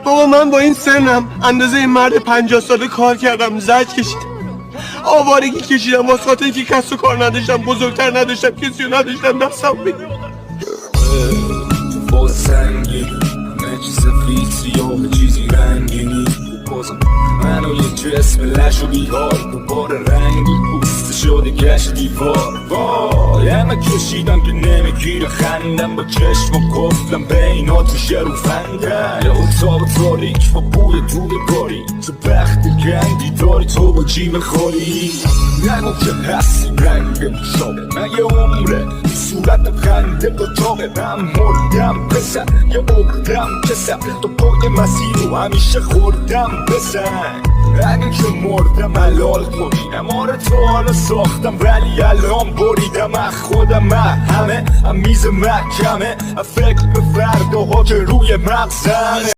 بابا من با این سنم اندازه این مرد 50 ساله کار کردم، زج کشیدم، آوارگی کشیدم واسه خاطر اینکه کس و کار نداشتم، بزرگتر نداشتم، کسی رو نداشتم دستم بگیرم. با سنگین همه چیز فیلتری و چیزی رنگینی بازم منو یه جسم لش و بیهار دوباره رنگی پوست شده گشت دیوار. وای همه کشیدم که نمیگیره خندم، با چشم و کفتم بینا تو شروفنده یا اتاق تاریک با بوی دود باری تو بخت گندی داری تو با جیم خوری. نگو که هستی رنگ مشابه من یه عمره صورت خنده با تابه من مردم پسر یه اقدم کسم تو پای مسیر رو همیشه خوردم بزن. اگه که مردم حلال کنی اماره تو حالا ساختم ولی الان بریدم از خودم همه میز محکمه فکر به فرداها که روی مغزمه.